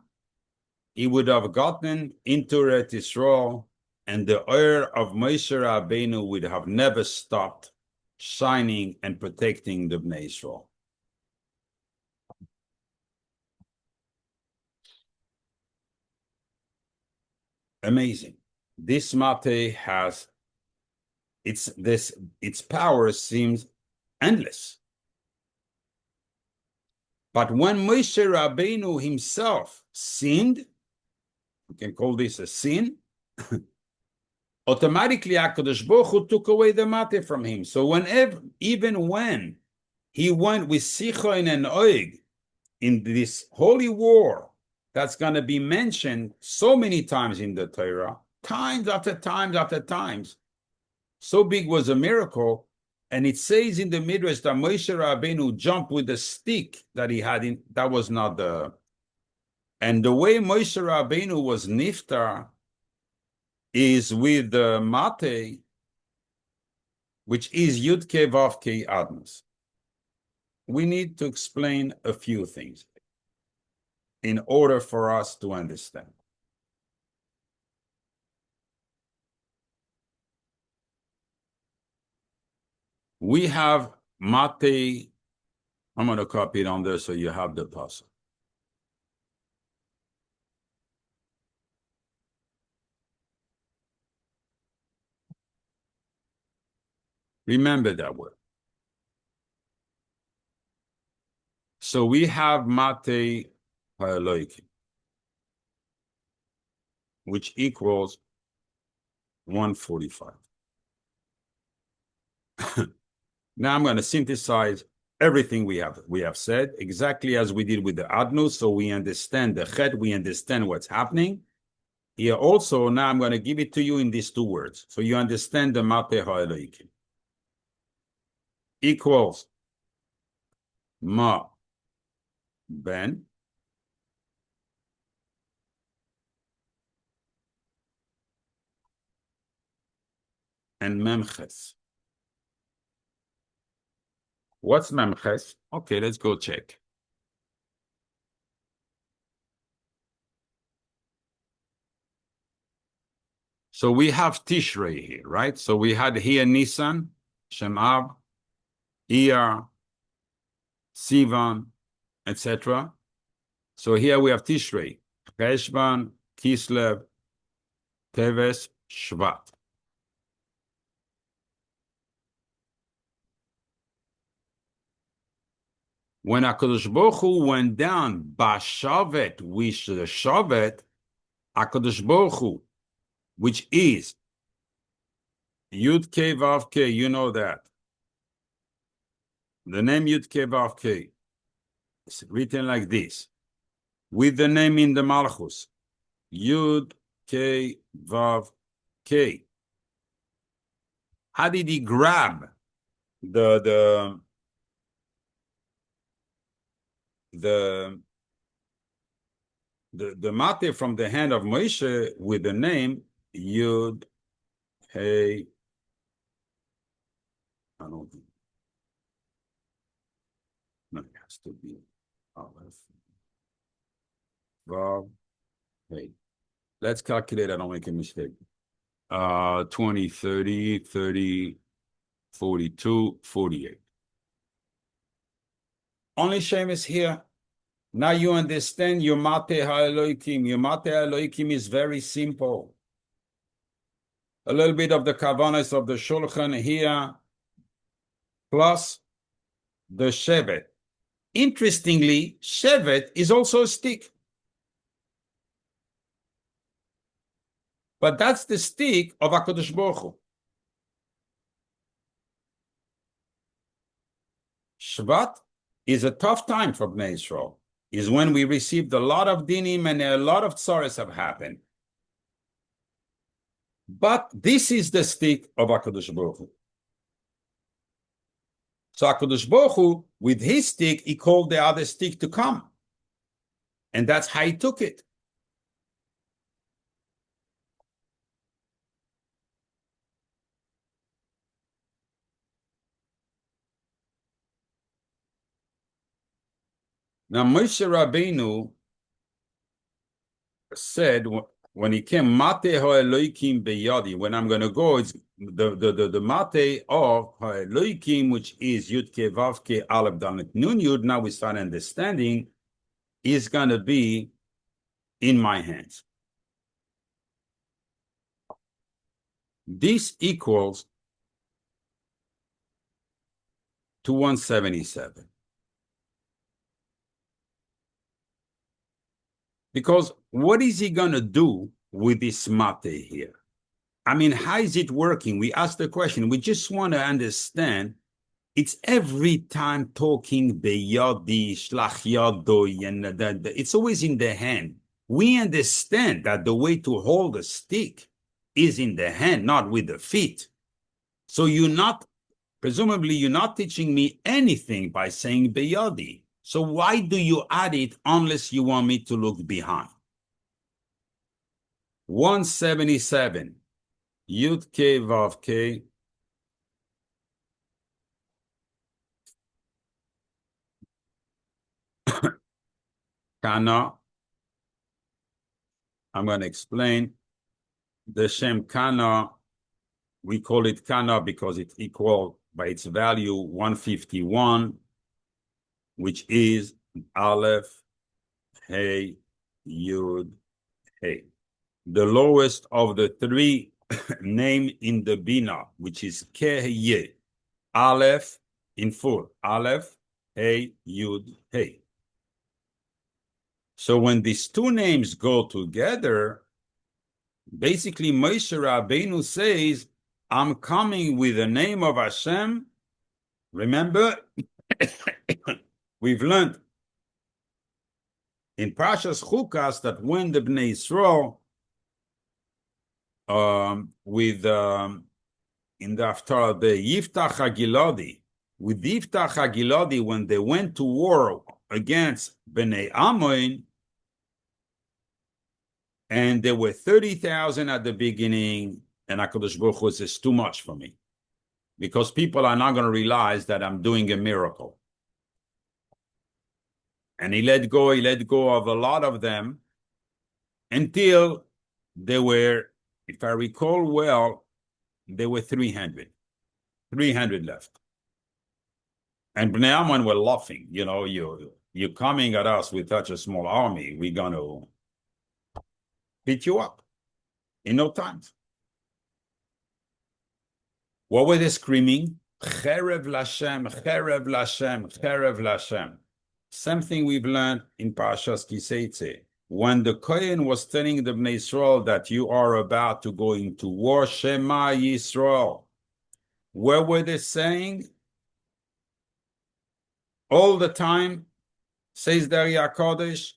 he would have gotten into Eretz Yisrael, and the oil of Moshe Rabbeinu would have never stopped shining and protecting the Bnei Yisrael. Amazing. This Mateh has its power seems endless. But when Moshe Rabbeinu himself sinned, we can call this a sin, automatically HaKadosh Baruch Hu took away the Mateh from him. So even when he went with Sichon and Og in this holy war that's going to be mentioned so many times in the Torah, times after times after times, so big was a miracle. And it says in the Midrash that Moshe Rabbeinu jumped with the stick that he had that was not the... And the way Moshe Rabbeinu was niftar is with the Mateh, which is Yud Kei Vav Kei Adnos. We need to explain a few things in order for us to understand. We have Mateh. I'm going to copy it on there so you have the puzzle. Remember that word. So we have Mateh HaElokim, which equals 145. Now I'm going to synthesize everything we have said, exactly as we did with the Adnos, so we understand the Chet, we understand what's happening. Here also, now I'm going to give it to you in these two words, so you understand the Mateh HaElokim. Equals Ma Ben and Memches. What's Memches? Okay, let's go check. So we have Tishrei here, right? So we had here Nisan, Shemav, Iyar, Sivan, etc. So here we have Tishrei, Cheshvan, Kislev, Teves, Shvat. When HaKadosh Baruch Hu went down Bashavet, which the Shavet, HaKadosh Baruch Hu, which is Yud Kei Vav Kei, you know that. The name Yud Kei Vav Kei is written like this, with the name in the Malchus, Yud Kei Vav Kei. How did he grab the Mateh from the hand of Moshe with the name Yud Hey? I don't think. No, it has to be Aleph Vav Hey. Let's calculate. I don't make a mistake. 20, 30, 30, 42, 48. Only Sheimos here. Now you understand your Mateh HaElokim. Your Mateh HaElokim is very simple. A little bit of the kavanas of the Shulchan here, plus the Shevet. Interestingly, Shevet is also a stick. But that's the stick of HaKadosh Baruch Hu. Shvat is a tough time for Bnei Israel. Is when we received a lot of dinim and a lot of tzaras have happened. But this is the stick of HaKadosh Baruch Hu. So HaKadosh Baruch Hu, with his stick, he called the other stick to come. And that's how he took it. Now Moshe Rabbeinu said when he came, Mateh HaElokim beyadi. When I'm going to go, it's the Mateh of HaElokim, which is Yud Ke Vav Ke Aleph Dalet Nun Yud. Now we start understanding, is going to be in my hands. This equals to 177. Because what is he going to do with this Mateh here? I mean, how is it working? We asked the question. We just want to understand. It's every time talking beyadi, shlach yadoi, and it's always in the hand. We understand that the way to hold a stick is in the hand, not with the feet. So presumably you're not teaching me anything by saying beyadi. So why do you add it unless you want me to look behind? 177. Yud Ke Vav Ke. Kana. I'm going to explain. The Shem Kana, we call it Kana because it's equal by its value 151, which is Aleph, Hey, Yud, Hey. The lowest of the three named in the Bina, which is Kehye. Aleph in full. Aleph, Hey, Yud, Hey. So when these two names go together, basically Moshe Rabbeinu says, I'm coming with the name of Hashem. Remember, we've learned in Parshas Chukas that when the Bnei Yisrael in the Haftarah, the Yiftach HaGiladi, with Yiftach HaGiladi, when they went to war against Bnei Ammon, and there were 30,000 at the beginning, and HaKadosh Baruch Hu says, too much for me, because people are not going to realize that I'm doing a miracle. And he let go of a lot of them until there were, if I recall well, there were 300 left. And Bnei Ammon were laughing, you're coming at us with such a small army, we're going to beat you up in no time. What were they screaming? Cherev Lashem, Cherev Lashem, Cherev Lashem. Same thing we've learned in Parshas Kiseitze. When the Kohen was telling the Bnei Yisrael that you are about to go into war, Shema Yisrael, what were they saying? All the time, says the HaKodesh,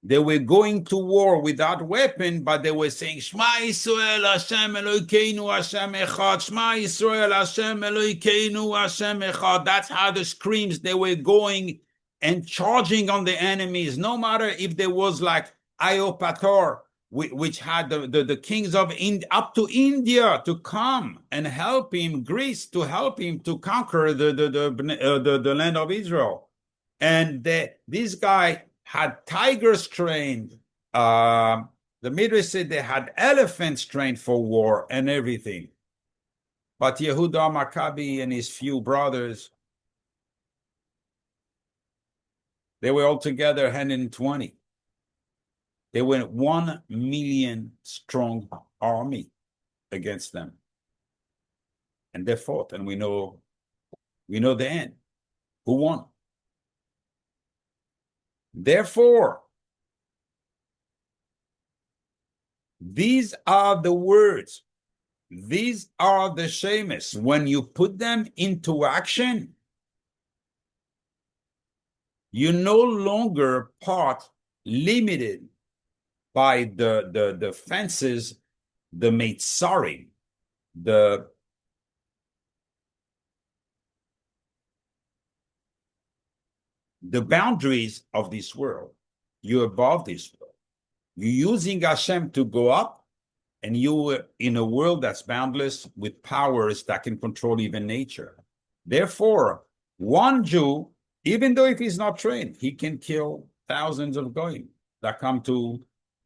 they were going to war without weapon, but they were saying, Shema Yisrael, Hashem Elokeinu, Hashem Echad, Shema Yisrael, Hashem Elokeinu, Hashem Echad. That's how the screams, they were going and charging on the enemies, no matter if there was like Iopator, which had the kings of up to India to come and help him, Greece to help him to conquer the land of Israel. And this guy had tigers trained. The Midrash said they had elephants trained for war and everything. But Yehuda Maccabi and his few brothers, They were altogether 120. They were 1 million strong army against them. And they fought, and we know the end. Who won? Therefore, these are the words. These are the Sheimos. When you put them into action, you're no longer limited by the fences, the Meitzarim, the boundaries of this world. You're above this world. You're using Hashem to go up, and you're in a world that's boundless with powers that can control even nature. Therefore, one Jew, even though if he's not trained, he can kill thousands of goyim that come to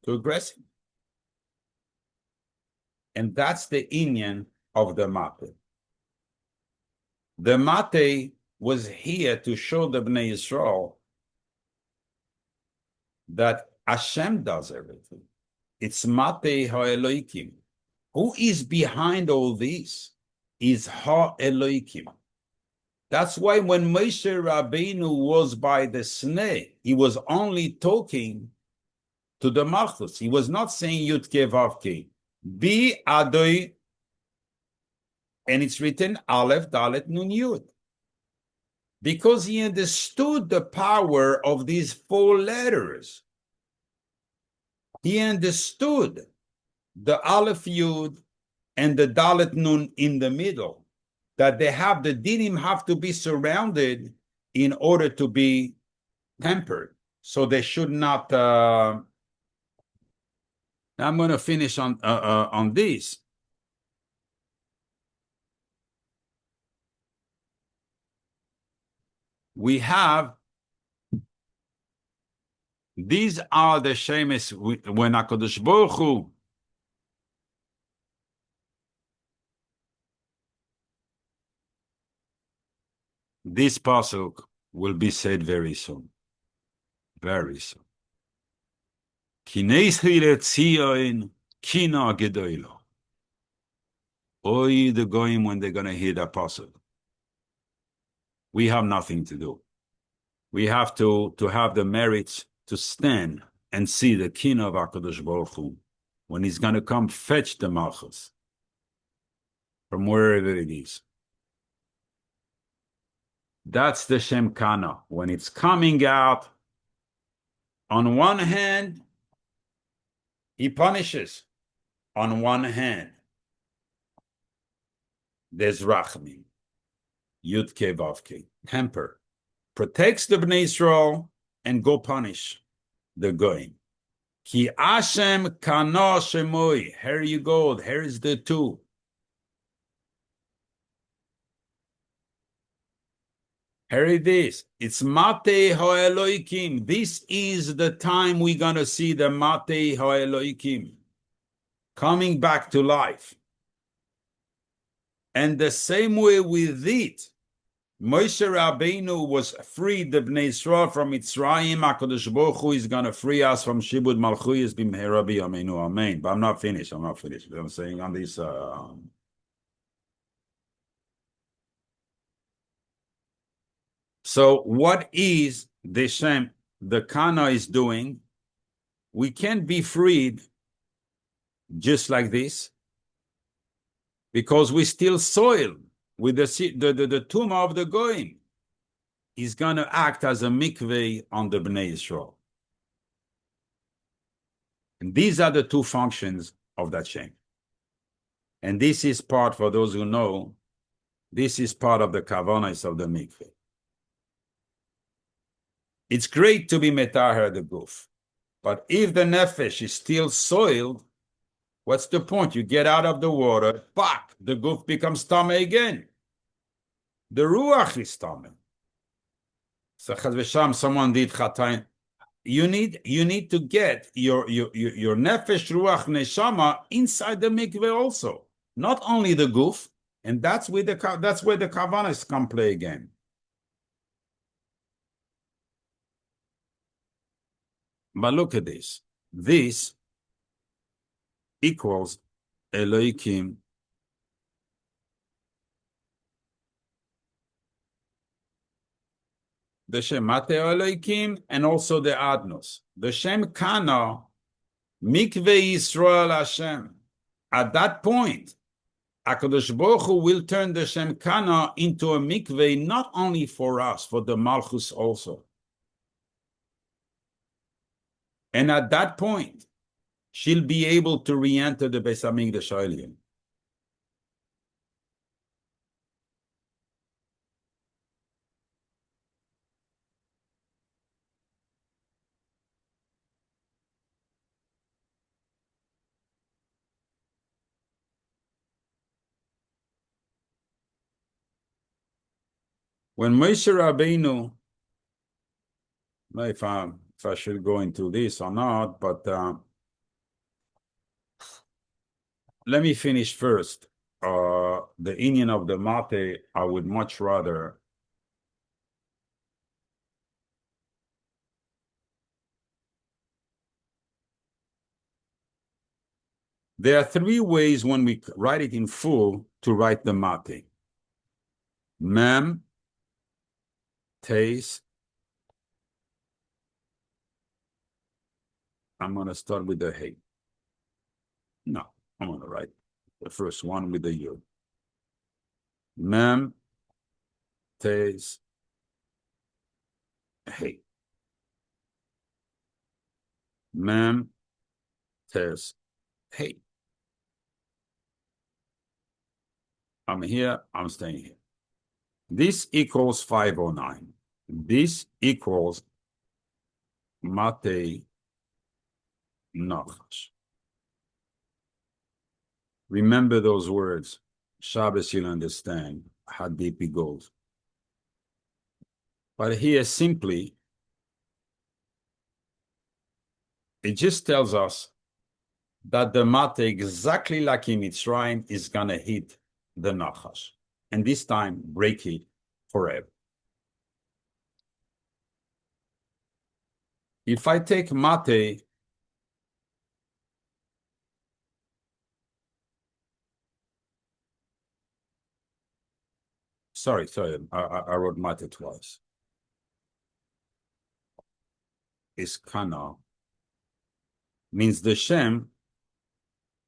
aggress him. And that's the inyan of the Mateh. The Mateh was here to show the Bnei Yisrael that Hashem does everything. It's Mateh HaElokim. Who is behind all this? Is HaElokim. That's why when Moshe Rabbeinu was by the Sneh, he was only talking to the Malchus. He was not saying Yud Ke Vav Ke. Bi Adoi, and it's written Aleph Dalet Nun Yud. Because he understood the power of these 4 letters. He understood the Aleph Yud and the Dalet Nun in the middle, that the dinim have to be surrounded in order to be tempered. So they should not. I'm going to finish on this. We have, these are the Sheimos when HaKadosh Baruch Hu this pasuk will be said very soon. Very soon. Kineis Tzion Kina Gedoilo. Oy, the goyim when they're going to hear that pasuk. We have nothing to do. We have to have the merits to stand and see the king of HaKadosh Baruch Hu when he's going to come fetch the Malchus from wherever it is. That's the Shem Kana. When it's coming out, on one hand, he punishes. On one hand, there's Rachmim. Yud Ke Vav Ke, temper, protects the Bnei Yisrael and go punish the goyim. Ki Hashem Kana Shemoi. Here you go. Here is the 2. Here it is. It's Mateh HaElokim. This is the time we're going to see the Mateh HaElokim coming back to life. And the same way with it, Moshe Rabbeinu was freed the Bnei Yisrael from Mitzrayim. HaKadosh Baruch Hu is going to free us from Shibud Malchuyos b'mehera b'yameinu. Amen. But I'm not finished. I'm saying on this. So what is the Shem, the Kana is doing? We can't be freed just like this because we still soil. With the tumah of the goyim, is going to act as a mikveh on the Bnei Yisrael. And these are the 2 functions of that Shem. And this is part, for those who know, this is part of the kavanas of the mikveh. It's great to be metaher the guf, but if the nefesh is still soiled, what's the point? You get out of the water, back, the guf becomes tameh again. The ruach is tameh. So chas v'sham, someone did chatayin. You need to get your nefesh, ruach, neshama inside the mikveh also, not only the guf, and that's where the kavanas come play again. But look at this. This equals Elokim. The Shem Mateh HaElokim and also the Adnos. The Shem Kana, Mikveh Yisrael Hashem. At that point, HaKadosh Baruch Hu will turn the Shem Kana into a mikveh not only for us, for the Malchus also. And at that point, she'll be able to re-enter the Beis HaMikdash Elyon. When Moshe Rabbeinu, if I should go into this or not, but let me finish first. The inyan of the Mateh, I would much rather there are three ways when we write it in full to write the Mateh. Mem, Tes. I'm going to start with the Hey. No, I'm going to write the first one with the Yud. Mem, Tes, Hey. Mem, Tes, Hey. I'm here, I'm staying here. This equals 509. This equals Mateh Nachash. Remember those words. Shabbos, you'll understand how deep it goes. But here simply, it just tells us that the Mateh, exactly like in Mitzrayim, is going to hit the Nachash. And this time, break it forever. If I take Mateh, sorry, I wrote Mateh twice. Is Kana, means the Shem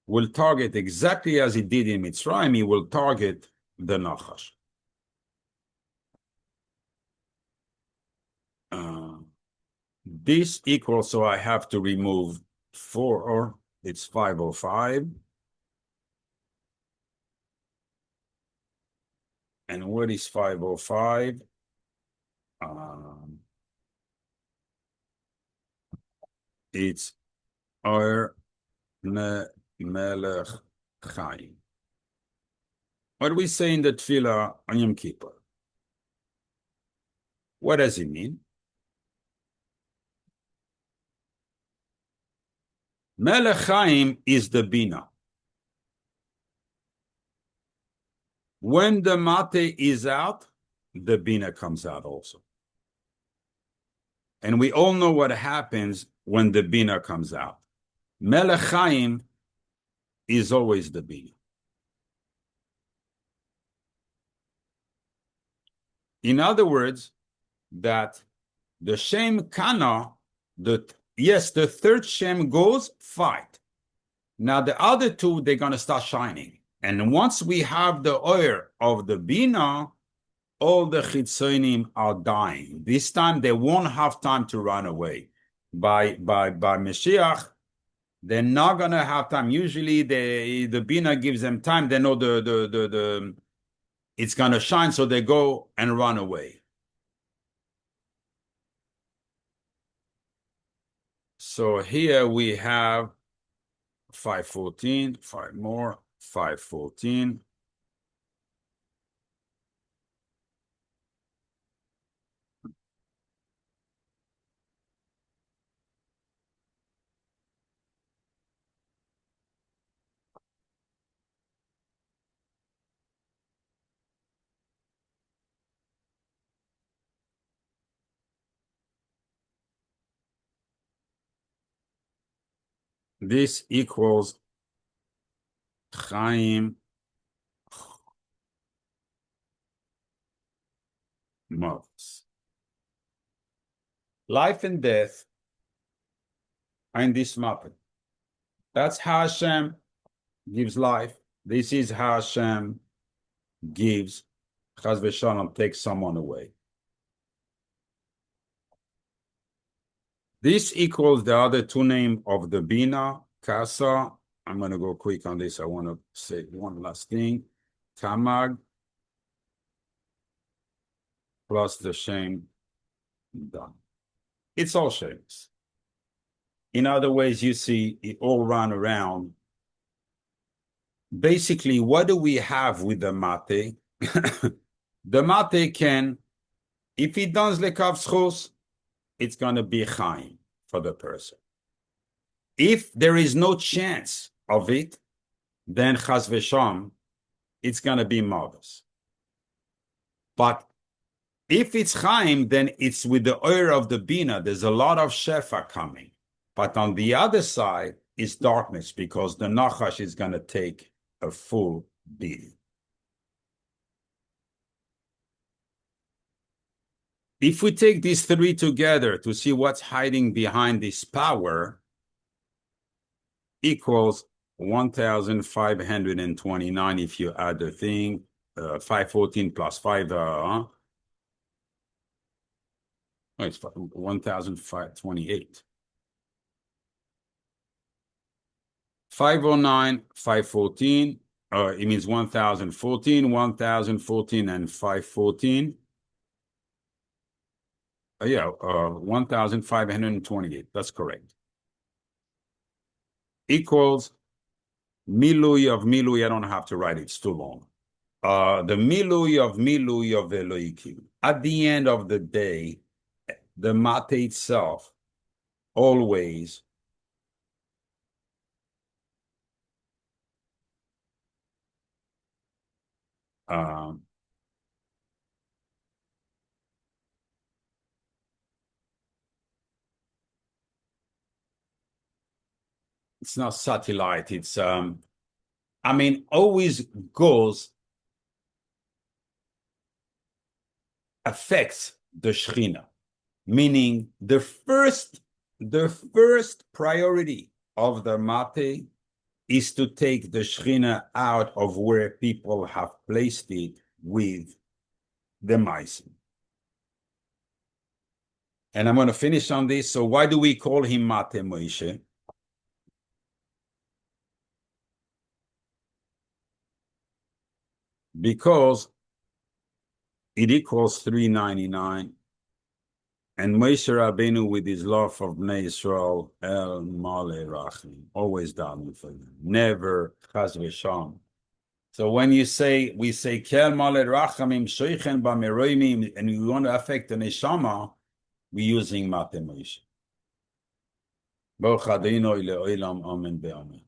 will target exactly as he did in Mitzrayim, he will target the Nachash. This equals, so I have to remove 4, or it's 505. And what is 505? It's Melech Chaim. What do we say in the Tefillah on Yom Kippur? What does it mean? Melech Chaim is the Bina. When the Mateh is out, the Bina comes out also. And we all know what happens when the Bina comes out. Melech Chaim is always the Bina. In other words, that the Shem Kana, the third Shem goes, fight. Now the other two, they're going to start shining. And once we have the oil of the Bina, all the Chitzonim are dying. This time, they won't have time to run away. By Mashiach, they're not going to have time. Usually, the Bina gives them time. They know it's going to shine, so they go and run away. So here we have 514, 5 more, 514. This equals Chaim Moves. Life and death are in this matter. That's how Hashem gives life. This is how Hashem gives, Chaz v'shalom, takes someone away. This equals the other two names of the Bina, Kasa. I'm going to go quick on this. I want to say one last thing. Tamag plus the Shem done. It's all Shems. In other ways, you see it all run around. Basically, what do we have with the Mateh? The Mateh can, if it does lekav schos, it's going to be Chaim for the person. If there is no chance of it, then Chaz v'sham, it's going to be Mavis. But if it's Chaim, then it's with the oir of the Bina. There's a lot of Shefa coming. But on the other side is darkness, because the Nachash is going to take a full beating. If we take these three together to see what's hiding behind this power, equals 1,529 if you add the thing, 514 plus 5, it's 1,528. 509, 514, it means 1,014, 1,014, and 514. 1,528. That's correct. Equals Milui of Milui. I don't have to write it. It's too long. The Milui of Elokim. At the end of the day, the Mateh itself always it's not satellite, it's always goes, affects the Shechina, meaning the first priority of the Mateh is to take the Shechina out of where people have placed it with the Meisim. And I'm going to finish on this. So why do we call him Mateh Moshe? Because it equals 399, and Moshe Rabbeinu with his love of Bnei Yisrael, El Male Rachim, always down for them, never Chaz v'sham. So when we say Kel Male Rachamim Shoichen B'Meroimim, and we want to affect the neshama, we're using Mateh Moshe. Baruch Adonai le'olam, amen be'amen.